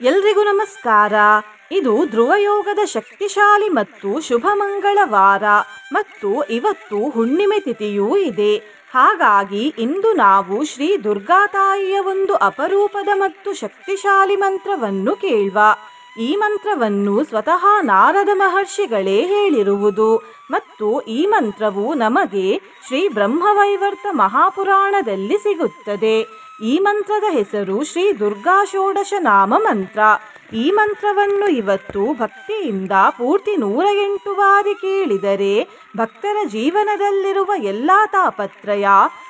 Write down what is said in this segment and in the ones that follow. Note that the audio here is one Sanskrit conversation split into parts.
ಎಲ್ರಿಗೂ ನಮಸ್ಕಾರ. ಇದು ಧ್ರುವಯೋಗದ ಶಕ್ತಿಶಾಲಿ ಮತ್ತು ಶುಭ ಮಂಗಳವಾರ ಮತ್ತು ಇವತ್ತು ಹುಣ್ಣಿಮೆ ತಿಥಿಯೂ ಇದೆ. ಹಾಗಾಗಿ ಇಂದು ನಾವು ಶ್ರೀ ದುರ್ಗಾತಾಯಿಯ ಒಂದು ಅಪರೂಪದ ಮತ್ತು ಶಕ್ತಿಶಾಲಿ ಮಂತ್ರವನ್ನು ಕೇಳುವ. ಈ ಮಂತ್ರವನ್ನು ಸ್ವತಃ ನಾರದ ಮಹರ್ಷಿಗಳೇ ಹೇಳಿರುವುದು ಮತ್ತು ಈ ಮಂತ್ರವು ನಮಗೆ ಶ್ರೀ ಬ್ರಹ್ಮವೈವರ್ತ ಮಹಾಪುರಾಣದಲ್ಲಿ ಸಿಗುತ್ತದೆ. ಈ ಮಂತ್ರದ ಹೆಸರು ಶ್ರೀ ದುರ್ಗಾ ಷೋಡಶ ನಾಮ ಮಂತ್ರ. ಈ ಮಂತ್ರವನ್ನು ಇವತ್ತು ಭಕ್ತಿಯಿಂದ ಪೂರ್ತಿ 108 ಬಾರಿ ಕೇಳಿದರೆ ಭಕ್ತರ ಜೀವನದಲ್ಲಿರುವ ಎಲ್ಲ ತಾಪತ್ರಯ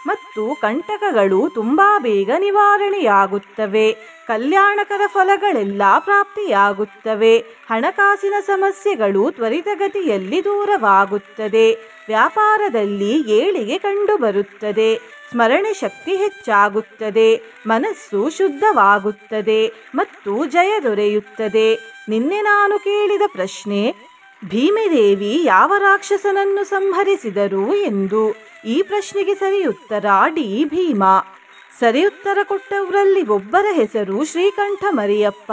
ಮತ್ತು ಕಂಟಕಗಳು ತುಂಬ ಬೇಗ ನಿವಾರಣೆಯಾಗುತ್ತವೆ. ಕಲ್ಯಾಣಕರ ಫಲಗಳೆಲ್ಲ ಪ್ರಾಪ್ತಿಯಾಗುತ್ತವೆ. ಹಣಕಾಸಿನ ಸಮಸ್ಯೆಗಳು ತ್ವರಿತಗತಿಯಲ್ಲಿ ದೂರವಾಗುತ್ತದೆ. ವ್ಯಾಪಾರದಲ್ಲಿ ಏಳಿಗೆ ಕಂಡುಬರುತ್ತದೆ. ಸ್ಮರಣೆ ಶಕ್ತಿ ಹೆಚ್ಚಾಗುತ್ತದೆ. ಮನಸ್ಸು ಶುದ್ಧವಾಗುತ್ತದೆ ಮತ್ತು ಜಯ ದೊರೆಯುತ್ತದೆ. ನಿನ್ನೆ ನಾನು ಕೇಳಿದ ಪ್ರಶ್ನೆ, ಭೀಮಿದೇವಿ ಯಾವ ರಾಕ್ಷಸನನ್ನು ಸಂಹರಿಸಿದರು ಎಂದು. ಈ ಪ್ರಶ್ನೆಗೆ ಸರಿಯುತ್ತರ ಡಿ. ಭೀಮ. ಸರಿಯುತ್ತರ ಕೊಟ್ಟವರಲ್ಲಿ ಒಬ್ಬರ ಹೆಸರು ಶ್ರೀಕಂಠ ಮರಿಯಪ್ಪ.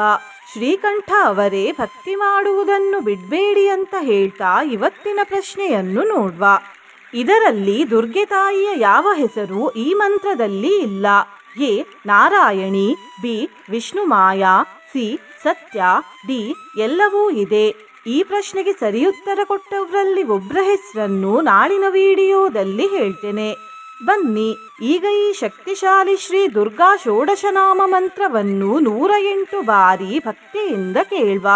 ಶ್ರೀಕಂಠ ಅವರೇ ಭಕ್ತಿ ಮಾಡುವುದನ್ನು ಬಿಡಬೇಡಿ ಅಂತ ಹೇಳ್ತಾ ಇವತ್ತಿನ ಪ್ರಶ್ನೆಯನ್ನು ನೋಡುವ. ಇದರಲ್ಲಿ ದುರ್ಗೆ ತಾಯಿಯ ಯಾವ ಹೆಸರು ಈ ಮಂತ್ರದಲ್ಲಿ ಇಲ್ಲ? ಎ. ನಾರಾಯಣಿ, ಬಿ. ವಿಷ್ಣುಮಾಯಾ, ಸಿ. ಸತ್ಯ, ಡಿ. ಎಲ್ಲವೂ ಇದೆ. ಈ ಪ್ರಶ್ನೆಗೆ ಸರಿಯುತ್ತರ ಕೊಟ್ಟವರಲ್ಲಿ ಒಬ್ಬರ ಹೆಸರನ್ನು ನಾಳಿನ ವಿಡಿಯೋದಲ್ಲಿ ಹೇಳ್ತೇನೆ. ಬನ್ನಿ ಈಗ ಈ ಶಕ್ತಿಶಾಲಿ ಶ್ರೀ ದುರ್ಗಾ ಷೋಡಶನಾಮ ಮಂತ್ರವನ್ನು 108 ಬಾರಿ ಭಕ್ತಿಯಿಂದ ಕೇಳುವ.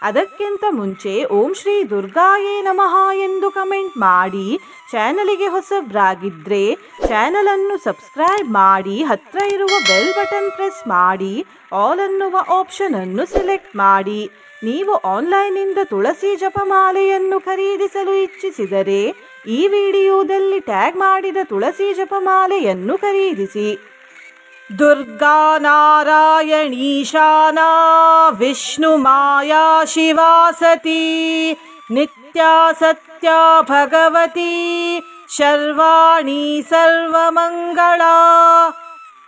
ಅದಕ್ಕಿಂತ ಮುಂಚೆ ಓಂ ಶ್ರೀ ದುರ್ಗಾಯೇ ನಮಃ ಎಂದು ಕಮೆಂಟ್ ಮಾಡಿ. ಚಾನಲಿಗೆ ಹೊಸಬ್ರಾಗಿದ್ದರೆ ಚಾನಲನ್ನು ಸಬ್ಸ್ಕ್ರೈಬ್ ಮಾಡಿ. ಹತ್ತಿರ ಇರುವ ಬೆಲ್ ಬಟನ್ ಪ್ರೆಸ್ ಮಾಡಿ. ಆಲ್ ಅನ್ನುವ ಆಪ್ಷನ್ ಅನ್ನು ಸೆಲೆಕ್ಟ್ ಮಾಡಿ. ನೀವು ಆನ್ಲೈನ್ನಿಂದ ತುಳಸಿ ಜಪಮಾಲೆಯನ್ನು ಖರೀದಿಸಲು ಇಚ್ಛಿಸಿದರೆ ಈ ವಿಡಿಯೋದಲ್ಲಿ ಟ್ಯಾಗ್ ಮಾಡಿದ ತುಳಸಿ ಜಪಮಾಲೆಯನ್ನು ಖರೀದಿಸಿ. ದುರ್ಗಾ ನಾರಾಯಣೀ ಶಾನಾ ವಿಷ್ಣು ಮಾಯಾ ಶಿವಾ ಸತಿ ನಿತ್ಯಾ ಸತ್ಯ ಭಗವತಿ ಶರ್ವಾಣಿ ಸರ್ವಮಂಗಳಾ.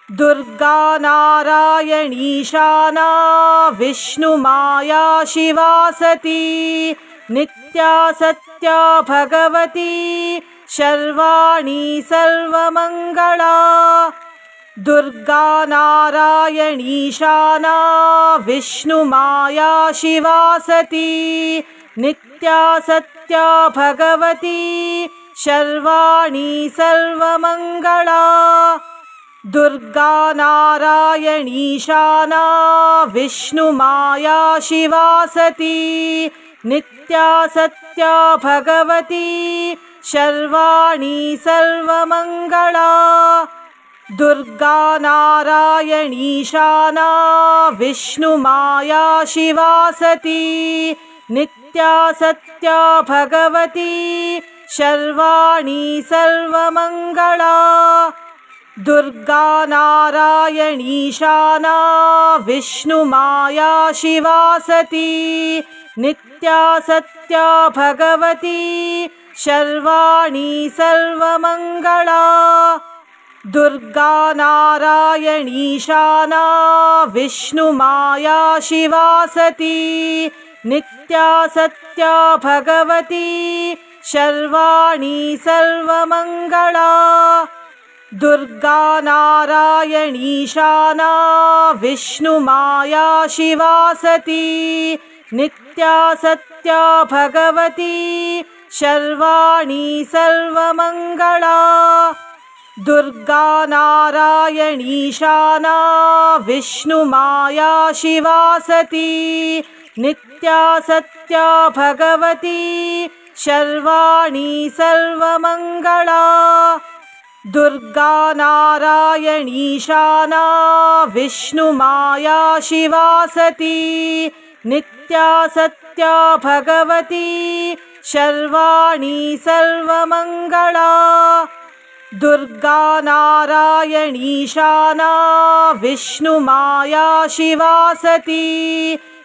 ದುರ್ಗಾ ನಾರಾಯಣೀ ಶಾನಾ ವಿಷ್ಣು ಮಾಯಾ ಶಿವಾ ಸತಿ ನಿತ್ಯಾ ಸತ್ಯ ಭಗವತಿ ಶರ್ವಾಣಿ ಸರ್ವಮಂಗಳಾ. ದುರ್ಗಾ ನಾರಾಯಣೀ ಶಾನಾ ವಿಷ್ಣು ಮಾಯಾ ಶಿವಾ ಸತಿ ನಿತ್ಯಾ ಸತ್ಯ ಭಗವತಿ ಶರ್ವಾಣಿ ಸರ್ವಮಂಗಳಾ. ದುರ್ಗಾ ನಾರಾಯಣೀ ಶಾನಾ ವಿಷ್ಣು ಮಾಯಾ ಶಿವಾ ಸತಿ ನಿತ್ಯಾ ಸತ್ಯ ಭಗವತಿ ಶರ್ವಾಣಿ ಸರ್ವಮಂಗಳಾ. ದುರ್ಗಾ ನಾರಾಯಣೀ ಶಾನಾ ವಿಷ್ಣು ಮಾಯಾ ಶಿವಾ ಸತಿ ನಿತ್ಯಾ ಸತ್ಯ ಭಗವತಿ ಶರ್ವಾಣಿ ಸರ್ವಮಂಗಳಾ. ದುರ್ಗಾ ನಾರಾಯಣೀ ಶಾನಾ ವಿಷ್ಣು ಮಾಯಾ ಶಿವಾ ಸತಿ ನಿತ್ಯಾ ಸತ್ಯ ಭಗವತಿ ಶರ್ವಾಣಿ ಸರ್ವಮಂಗಳಾ. ದುರ್ಗಾ ನಾರಾಯಣೀ ಶಾನಾ ವಿಷ್ಣು ಮಾಯಾ ಶಿವಾ ಸತಿ ನಿತ್ಯಾ ಸತ್ಯ ಭಗವತಿ ಶರ್ವಾಣಿ ಸರ್ವಮಂಗಳಾ. ದುರ್ಗಾ ನಾರಾಯಣೀ ಶಾನಾ ವಿಷ್ಣು ಮಾಯಾ ಶಿವಾ ಸತಿ ನಿತ್ಯಾ ಸತ್ಯ ಭಗವತಿ ಶರ್ವಾಣಿ ಸರ್ವಮಂಗಳಾ. ದುರ್ಗಾ ನಾರಾಯಣೀ ಶಾನಾ ವಿಷ್ಣು ಮಾಯಾ ಶಿವಾ ಸತಿ ನಿತ್ಯಾ ಸತ್ಯ ಭಗವತಿ ಶರ್ವಾಣಿ ಸರ್ವಮಂಗಳಾ. ದುರ್ಗಾ ನಾರಾಯಣೀ ಶಾನಾ ವಿಷ್ಣು ಮಾಯಾ ಶಿವಾ ಸತಿ ನಿತ್ಯಾ ಸತ್ಯ ಭಗವತಿ ಶರ್ವಾಣಿ ಸರ್ವಮಂಗಳಾ. ದುರ್ಗಾ ನಾರಾಯಣೀ ಶಾನಾ ವಿಷ್ಣು ಮಾಯಾ ಶಿವಾ ಸತಿ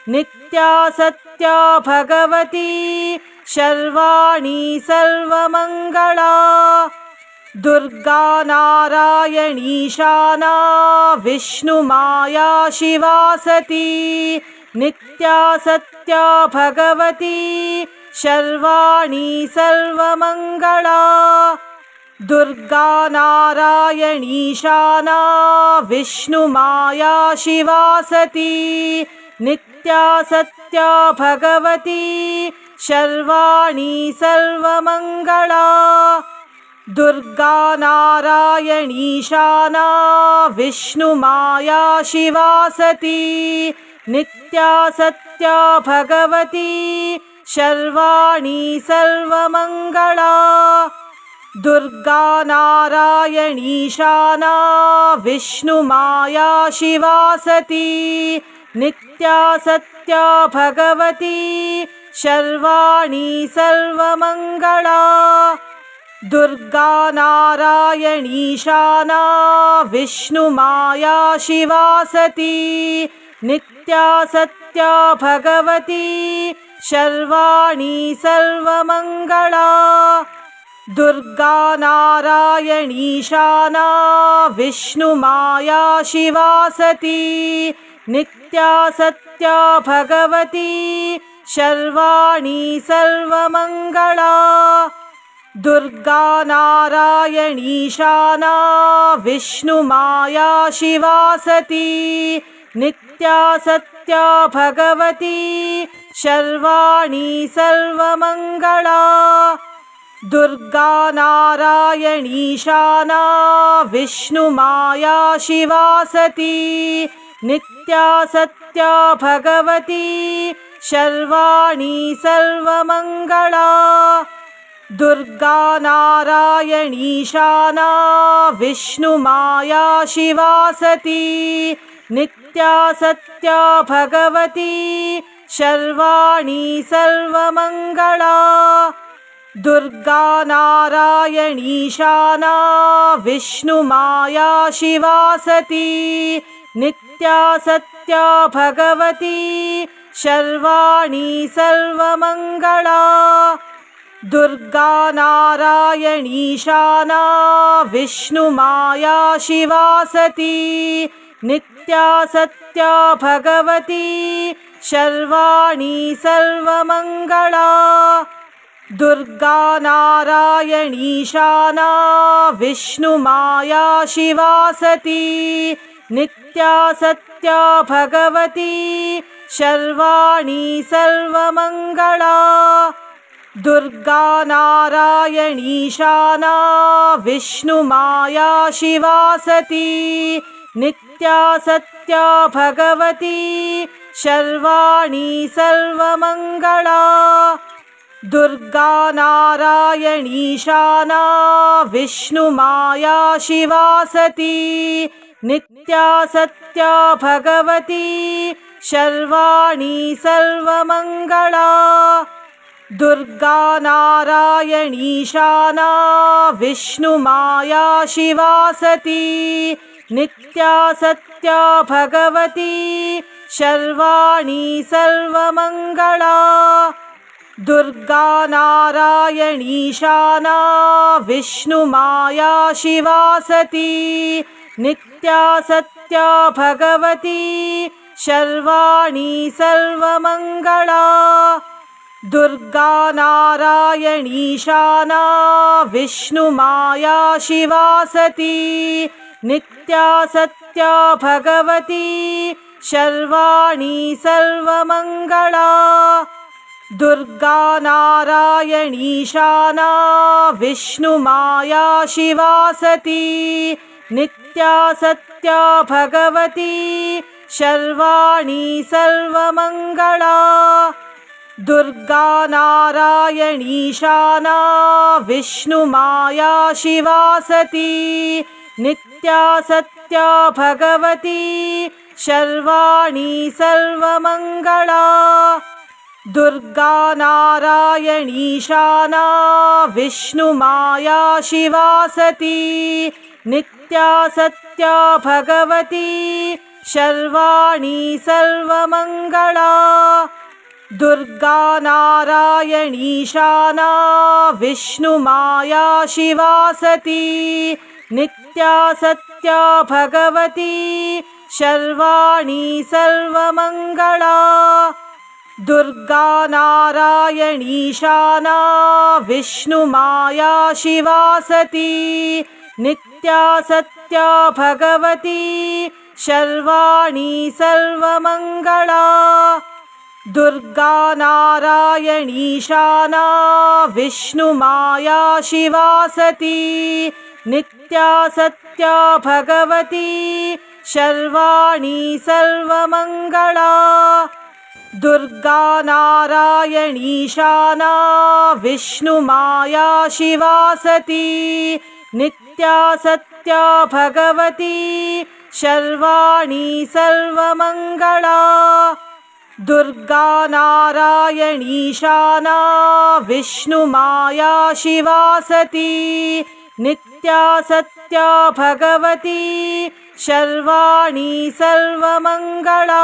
ನಿತ್ಯಾ ಸತ್ಯ ಭಗವತಿ ಶರ್ವಾಣಿ ಸರ್ವಮಂಗಳಾ. ದುರ್ಗಾ ನಾರಾಯಣೀ ಶಾನಾ ವಿಷ್ಣು ಮಾಯಾ ಶಿವಾ ಸತಿ नित्या सत्या भगवती शर्वाणी सर्वमङ्गला दुर्गा नारायणी शाना विष्णुमाया शिवा सती नित्या सत्या भगवती शर्वाणी सर्वमङ्गला दुर्गा नारायणी शाना विष्णुमाया शिवा सती नित्या सत्या भगवती शर्वाणी सर्वमङ्गला दुर्गा नारायणी शाना विष्णुमाया शिवा सती नित्या सत्या भगवती शर्वाणी सर्वमङ्गला दुर्गा नारायणी शाना विष्णुमाया शिवा सती नित्या सत्या भगवती शर्वाणी सर्वमङ्गला दुर्गा नारायणी शाना विष्णुमाया शिवा सती नित्या सत्या भगवती शर्वाणी सर्वमङ्गला दुर्गा नारायणी शाना विष्णुमाया शिवा सती नित्या सत्या भगवती शर्वाणी सर्वमङ्गला दुर्गा नारायणी शाना विष्णुमाया शिवा सती नित्या सत्या भगवती शर्वाणी सर्वमङ्गला दुर्गा नारायणी शाना विष्णुमाया शिवा सती नित्या सत्या भगवती शर्वाणी सर्वमङ्गला दुर्गा नारायणी शाना विष्णुमाया शिवा सती नित्या सत्या भगवती शर्वाणी सर्वमङ्गला दुर्गा नारायणी शाना विष्णुमाया शिवा सती नित्या सत्या भगवती शर्वाणी सर्वमङ्गला दुर्गा नारायणी शाना विष्णुमाया शिवा सती नित्या सत्या भगवती शर्वाणी सर्वमङ्गला दुर्गा नारायणी शाना विष्णुमाया शिवा सती नित्या सत्या भगवती शर्वाणी सर्वमङ्गला दुर्गा नारायणी शाना विष्णुमाया शिवा सती नित्या सत्या भगवती शर्वाणी सर्वमङ्गला दुर्गा नारायणी शाना विष्णुमाया शिवा सती नित्या सत्या भगवती शर्वाणी सर्वमङ्गला दुर्गा नारायणी शाना विष्णुमाया शिवा सती नित्या सत्या भगवती शर्वाणी सर्वमङ्गला दुर्गा नारायणी शाना विष्णुमाया शिवा सती नित्या सत्या भगवती शर्वाणी सर्वमङ्गला दुर्गा नारायणी शाना विष्णुमाया शिवा सती नित्या सत्या भगवती शर्वाणी सर्वमङ्गला दुर्गा नारायणी शाना विष्णुमाया शिवा सती नित्या सत्या भगवती शर्वाणी सर्वमङ्गला दुर्गा नारायणी शाना विष्णुमाया शिवा सती नित्या सत्या भगवती शर्वाणी सर्वमङ्गला दुर्गा नारायणी शाना विष्णुमाया शिवा सती नित्या सत्या भगवती शर्वाणी सर्वमङ्गला दुर्गा नारायणी शाना विष्णुमाया शिवा सती नित्या सत्या भगवती शर्वाणी सर्वमङ्गला दुर्गा नारायणी शाना विष्णुमाया शिवा सती नित्या सत्या भगवती शर्वाणी सर्वमङ्गला दुर्गा नारायणी शाना विष्णुमाया शिवा सती नित्या सत्या भगवती शर्वाणी सर्वमङ्गला दुर्गा नारायणी शाना विष्णुमाया शिवा सती नित्या सत्या भगवती शर्वाणी सर्वमङ्गला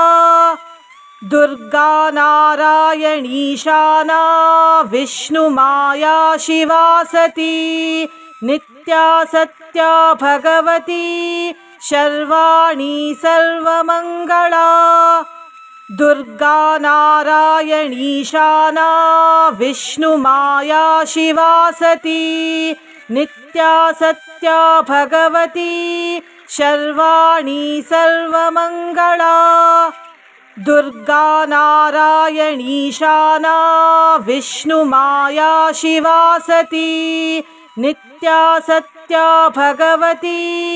दुर्गा नारायणी शाना विष्णुमाया शिवा सती नित्या सत्या भगवती शर्वाणी सर्वमङ्गला दुर्गा नारायणी शाना विष्णुमाया शिवा सती नित्या सत्या भगवती शर्वाणी सर्वमङ्गला दुर्गा नारायणी शाना विष्णुमाया शिवा सती नित्या सत्या भगवती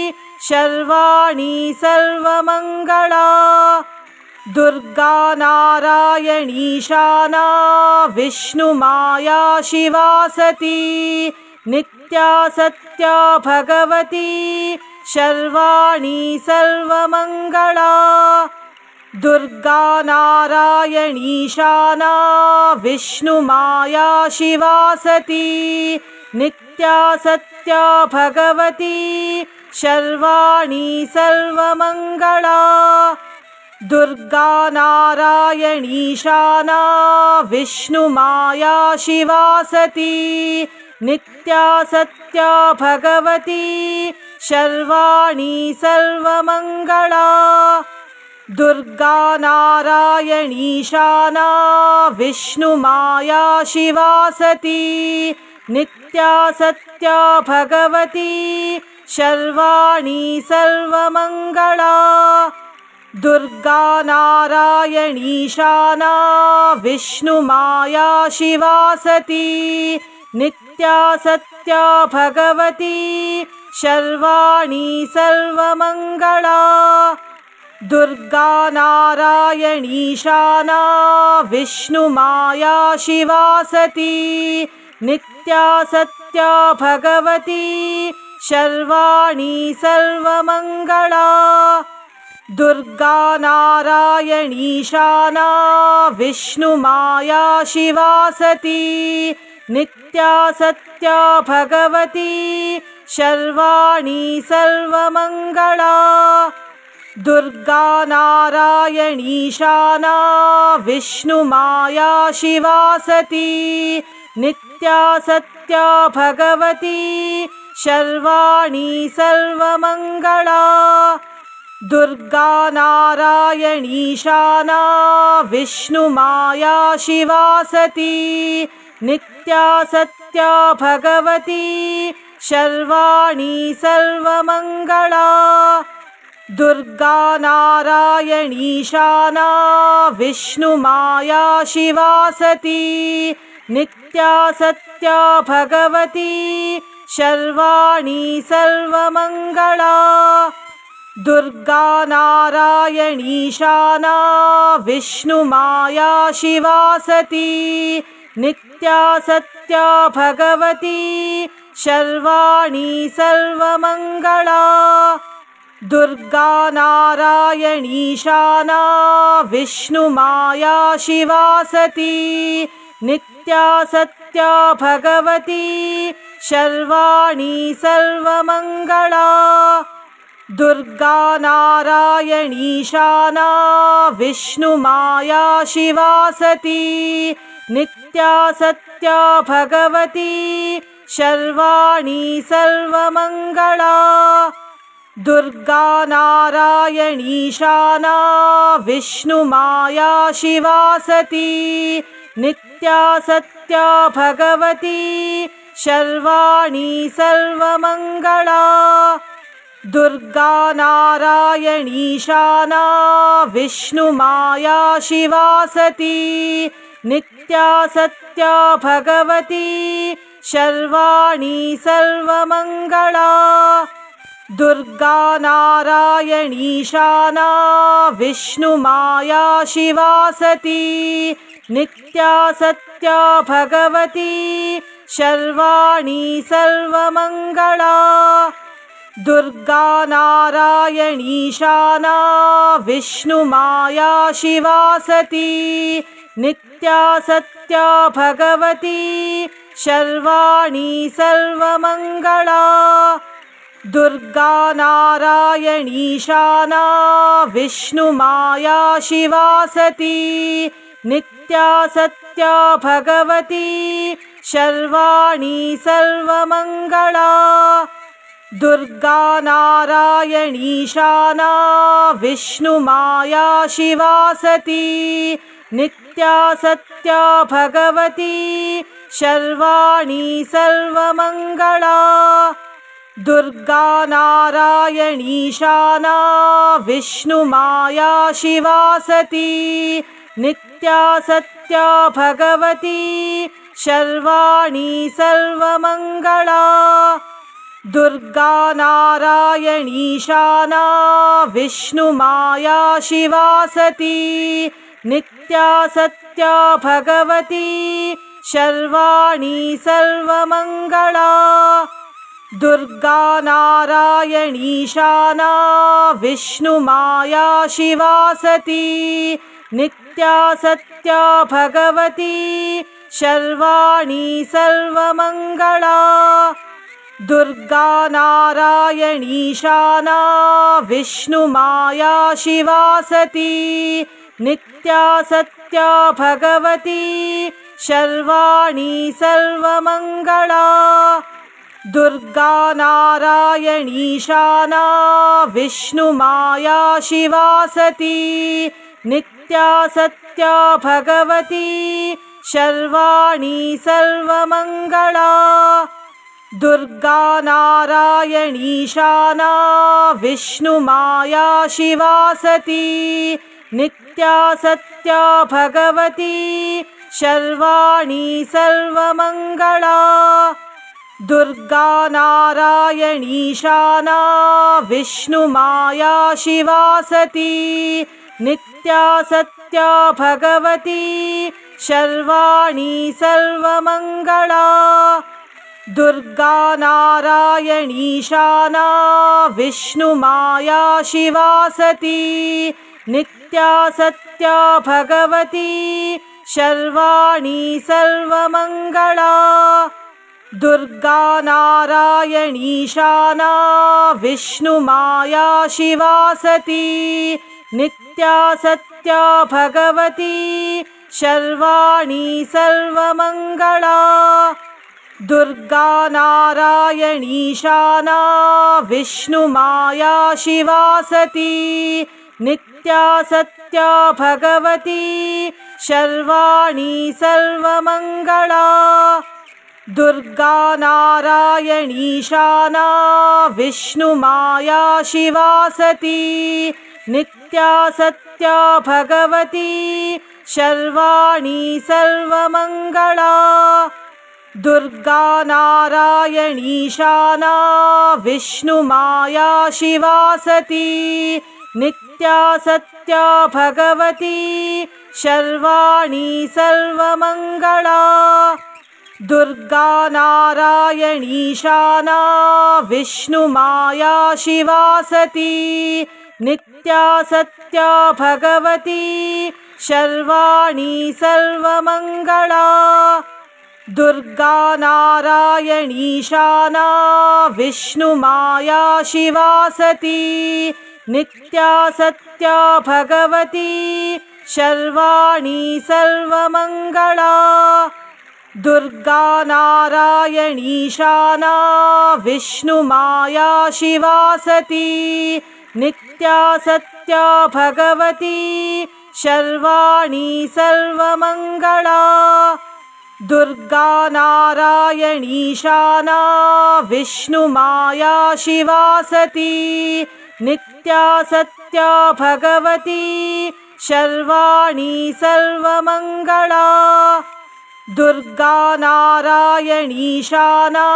शर्वाणी सर्वमङ्गला दुर्गा नारायणी शाना विष्णुमाया शिवा सती नित्या सत्या भगवती शर्वाणी सर्वमङ्गला दुर्गा नारायणी शाना विष्णुमाया शिवा सती नित्या सत्या भगवती शर्वाणी सर्वमङ्गला दुर्गा नारायणी शाना विष्णुमाया शिवा सती नित्या सत्या भगवती शर्वाणी सर्वमङ्गला दुर्गा नारायणी शाना विष्णुमाया शिवा सती नित्या सत्या भगवती शर्वाणी सर्वमङ्गला दुर्गा नारायणी शाना विष्णुमाया शिवा सती नित्या सत्या भगवती शर्वाणी सर्वमङ्गला दुर्गा नारायणी शाना विष्णुमाया शिवा सती नित्या सत्या भगवती शर्वाणी सर्वमङ्गला दुर्गा नारायणी शाना विष्णुमाया शिवा सती नित्या सत्या भगवती शर्वाणी सर्वमङ्गला दुर्गा नारायणी शाना विष्णुमाया शिवा सती नित्या सत्या भगवती शर्वाणी सर्वमङ्गला दुर्गा नारायणी शाना विष्णुमाया शिवा सती नित्या सत्या भगवती शर्वाणी सर्वमङ्गला दुर्गा नारायणी शाना विष्णुमाया शिवा सती नित्या सत्या भगवती शर्वाणी सर्वमङ्गला दुर्गा नारायणी शाना विष्णुमाया शिवा सती नित्या सत्या भगवती शर्वाणी सर्वमङ्गला दुर्गा नारायणी शाना विष्णुमाया शिवा सती नित्या सत्या भगवती शर्वाणी सर्वमङ्गला दुर्गा नारायणी शाना विष्णुमाया शिवा सती नित्या सत्या भगवती शर्वाणी सर्वमङ्गला दुर्गा नारायणी शाना विष्णुमाया शिवा सती नित्या सत्या भगवती शर्वाणी सर्वमङ्गला दुर्गा नारायणी शाना विष्णुमाया शिवा सती नित्या सत्या भगवती शर्वाणी सर्वमङ्गला दुर्गा नारायणी शाना विष्णुमाया शिवा सती नित्या सत्या भगवती शर्वाणी सर्वमङ्गला दुर्गा नारायणी शाना विष्णुमाया शिवा सती नित्या सत्या भगवती शर्वाणी सर्वमङ्गला दुर्गा नारायणी शाना विष्णुमाया शिवा सती नित्या सत्या भगवती शर्वाणी सर्वमङ्गला दुर्गा नारायणी शाना विष्णुमाया शिवा सती नित्या सत्या भगवती शर्वाणी सर्वमङ्गला दुर्गा नारायणी शाना विष्णुमाया शिवा सती नित्या सत्या भगवती शर्वाणी सर्वमङ्गला दुर्गा नारायणी शाना विष्णुमाया शिवा सती नित्या सत्या भगवती शर्वाणी सर्वमङ्गला दुर्गा नारायणी शाना विष्णुमाया शिवा सती नित्या सत्या भगवती शर्वाणी सर्वमङ्गला दुर्गा नारायणी शाना विष्णुमाया शिवा सती नित्या सत्या भगवती शर्वाणी सर्वमङ्गला दुर्गा नारायणी शाना विष्णुमाया शिवा सती नित्या सत्या भगवती शर्वाणी सर्वमङ्गला दुर्गा नारायणी शाना विष्णुमाया शिवा सती नित्या सत्या भगवती शर्वाणी सर्वमङ्गला दुर्गा नारायणी शाना विष्णुमाया शिवा सती नित्या सत्या भगवती शर्वाणी सर्वमङ्गला दुर्गा नारायणी शाना विष्णुमाया शिवा सती नित्या सत्या भगवती शर्वाणी सर्वमङ्गला दुर्गा नारायणी शाना विष्णुमाया शिवा सती नित्या सत्या भगवती शर्वाणी सर्वमङ्गला दुर्गा नारायणी शाना विष्णुमाया शिवा सती नित्या सत्या भगवती शर्वाणी सर्वमङ्गला दुर्गा नारायणी शाना विष्णुमाया शिवा सती नित्या सत्या भगवती शर्वाणी सर्वमङ्गला दुर्गा नारायणी शाना विष्णुमाया शिवा सती नित्या सत्या भगवती शर्वाणी सर्वमङ्गला दुर्गा नारायणी शाना विष्णुमाया शिवा सती नित्या सत्या भगवती शर्वाणी सर्वमङ्गला दुर्गा नारायणी शाना विष्णुमाया शिवा सती नित्या सत्या भगवती शर्वाणी सर्वमङ्गला दुर्गा नारायणीशाना विष्णुमाया शिवा सती नित्या सत्या भगवती शर्वाणी सर्वमङ्गला दुर्गा नारायणीशाना विष्णुमाया शिवा सती नित्या सत्या भगवती शर्वाणी सर्वमङ्गला दुर्गा नारायणीशाना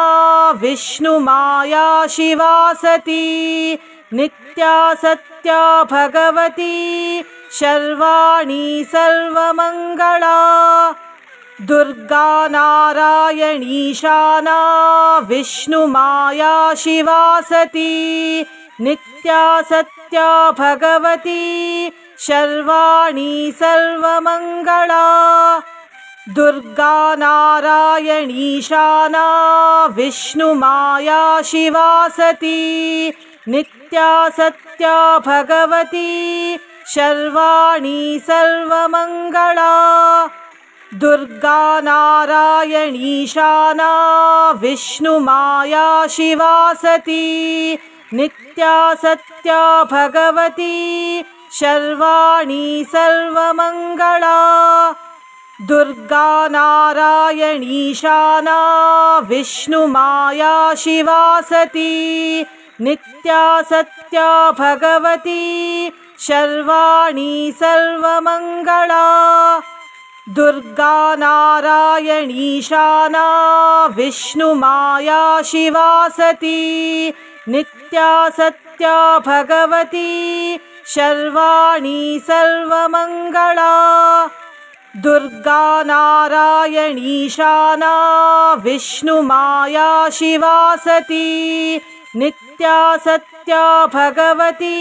विष्णुमाया शिवा सती नित्या सत्या भगवती शर्वाणी सर्वमङ्गला दुर्गा नारायणीशाना विष्णुमाया शिवा सती नित्या सत्या भगवती शर्वाणी सर्वमङ्गला दुर्गा नारायणीशाना विष्णुमाया शिवा सती नित्या सत्या भगवती शर्वाणी सर्वमङ्गला दुर्गा नारायणीशाना विष्णुमाया शिवा सती नित्या सत्या भगवती शर्वाणी सर्वमङ्गला दुर्गा नारायणीशाना विष्णुमाया शिवा सती नित्या सत्या भगवती शर्वाणी सर्वमङ्गला दुर्गा नारायणीशाना विष्णुमाया शिवा सती नित्या सत्या भगवती शर्वाणी सर्वमङ्गला दुर्गा नारायणीशाना विष्णुमाया शिवा सती नित्या सत्या भगवती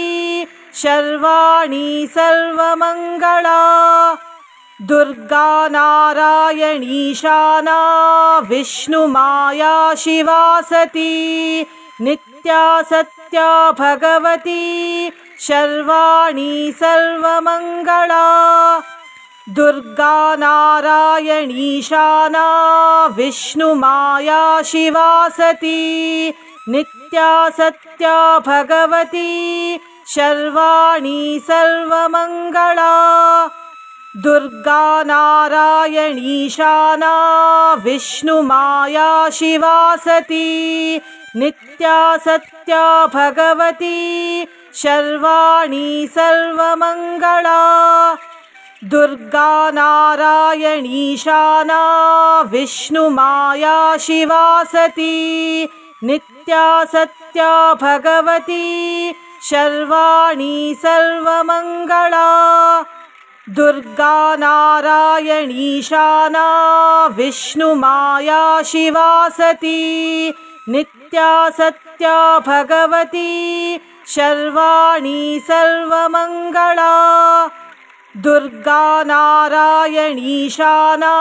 शर्वाणी सर्वमङ्गला दुर्गा नारायणीशाना विष्णुमाया शिवा सती नित्या सत्या भगवती शर्वाणी सर्वमङ्गला दुर्गा नारायणीशाना विष्णुमाया शिवा सती नित्या सत्या भगवती शर्वाणी सर्वमङ्गला दुर्गा नारायणीशाना विष्णुमाया शिवा सती नित्या सत्या भगवती शर्वाणी सर्वमङ्गला दुर्गा नारायणीशाना विष्णुमाया शिवा सती नित्या सत्या भगवती शर्वाणी सर्वमङ्गला दुर्गा नारायणीशाना विष्णुमाया शिवा सती नित्या सत्या भगवती शर्वाणी सर्वमङ्गला दुर्गा नारायणीशाना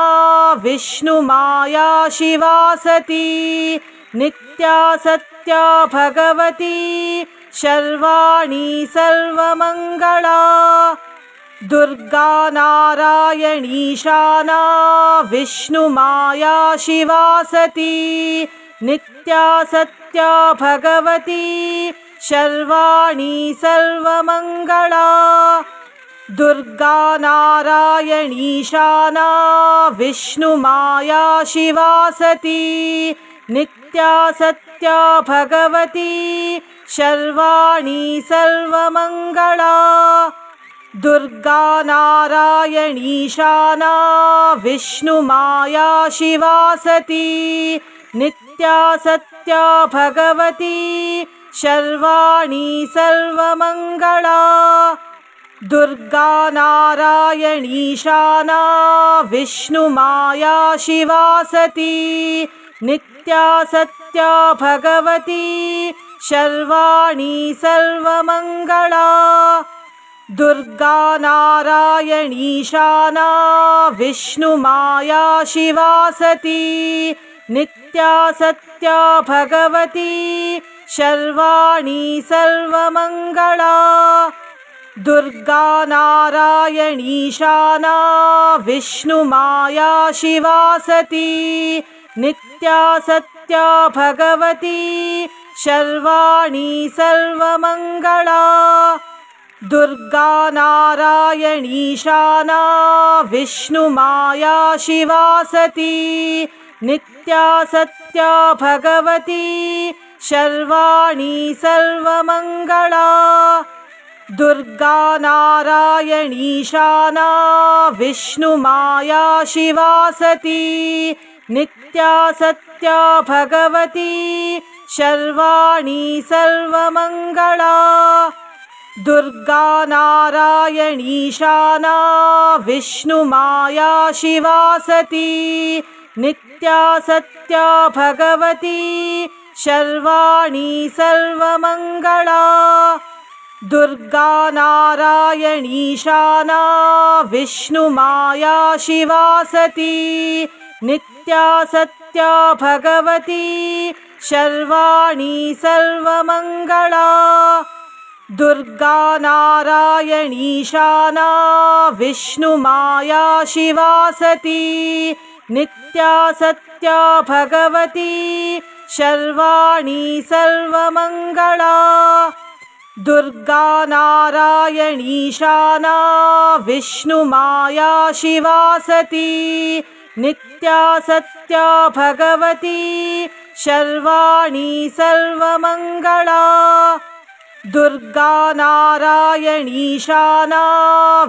विष्णुमाया शिवा सती नित्या सत्या भगवती शर्वाणी सर्वमङ्गला दुर्गा नारायणीशाना विष्णुमाया शिवा सती नित्या सत्या भगवती शर्वाणी सर्वमङ्गला दुर्गा नारायणीशाना विष्णुमाया शिवा सती नित्या सत्या भगवती शर्वाणी सर्वमङ्गला दुर्गा नारायणीशाना विष्णुमाया शिवा सती नित्या सत्या भगवती शर्वाणी सर्वमङ्गला दुर्गा नारायणीशाना विष्णुमाया शिवा सती नित्या सत्या भगवती शर्वाणी सर्वमङ्गला दुर्गा नारायणीशाना विष्णुमाया शिवा सती नित्या सत्या भगवती शर्वाणी सर्वमङ्गला दुर्गा नारायणीशाना विष्णुमाया शिवा सती नित्या सत्या भगवती शर्वाणी सर्वमङ्गला दुर्गा नारायणीशाना विष्णुमाया शिवा सती नित्या सत्या भगवती शर्वाणी सर्वमङ्गला दुर्गा नारायणीशाना विष्णुमाया शिवा सती नित्या सत्या भगवती शर्वाणी सर्वमङ्गला दुर्गा नारायणीशाना विष्णुमाया शिवा सती नित्या सत्या भगवती शर्वाणी सर्वमङ्गला दुर्गा नारायणीशाना विष्णुमाया शिवा सती नित्या सत्या भगवती शर्वाणी सर्वमङ्गला दुर्गा नारायणीशाना विष्णुमाया शिवा सती नित्या सत्या भगवती शर्वाणी सर्वमङ्गला दुर्गा नारायणीशाना विष्णुमाया शिवा सती नित्या सत्या भगवती शर्वाणी सर्वमङ्गला दुर्गा नारायणीशाना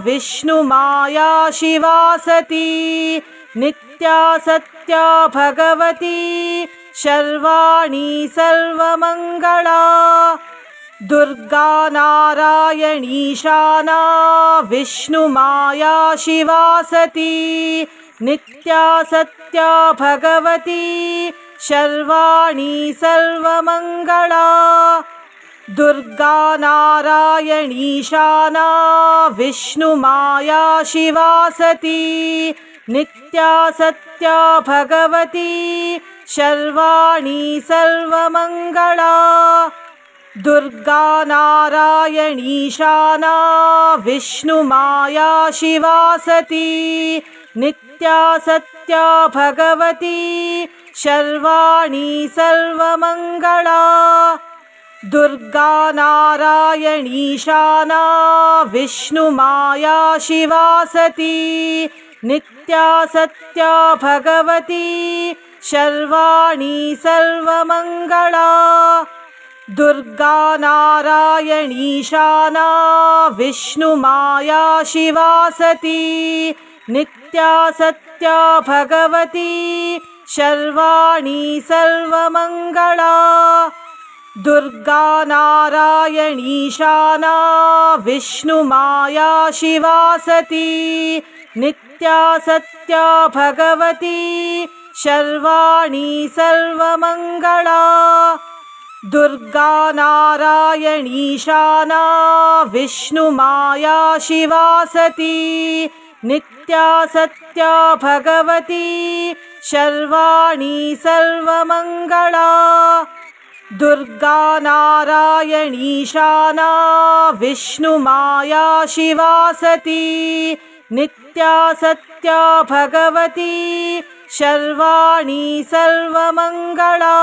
विष्णुमाया शिवा सती नित्या सत्या भगवती शर्वाणी सर्वमङ्गला दुर्गा नारायणीशाना विष्णुमाया शिवा सती नित्या सत्या भगवती शर्वाणी सर्वमङ्गला दुर्गा नारायणीशाना विष्णुमाया शिवा सती नित्या सत्या भगवती शर्वाणी सर्वमङ्गला दुर्गा नारायणीशाना विष्णुमाया शिवा सती नित्या सत्या भगवती शर्वाणी सर्वमङ्गला दुर्गा नारायणीशाना विष्णुमाया शिवा सती नित्या सत्या भगवती शर्वाणी सर्वमङ्गला दुर्गा नारायणीशाना विष्णुमाया शिवा सती नित्या सत्या भगवती शर्वाणी सर्वमङ्गला दुर्गा नारायणीशाना विष्णुमाया शिवा सती नित्या सत्या भगवती शर्वाणी सर्वमङ्गला दुर्गा नारायणीशाना विष्णुमाया शिवा सती नित्या सत्या भगवती शर्वाणी सर्वमङ्गला दुर्गा नारायणीशाना विष्णुमाया शिवा सती नित्या सत्या भगवती शर्वाणी सर्वमङ्गला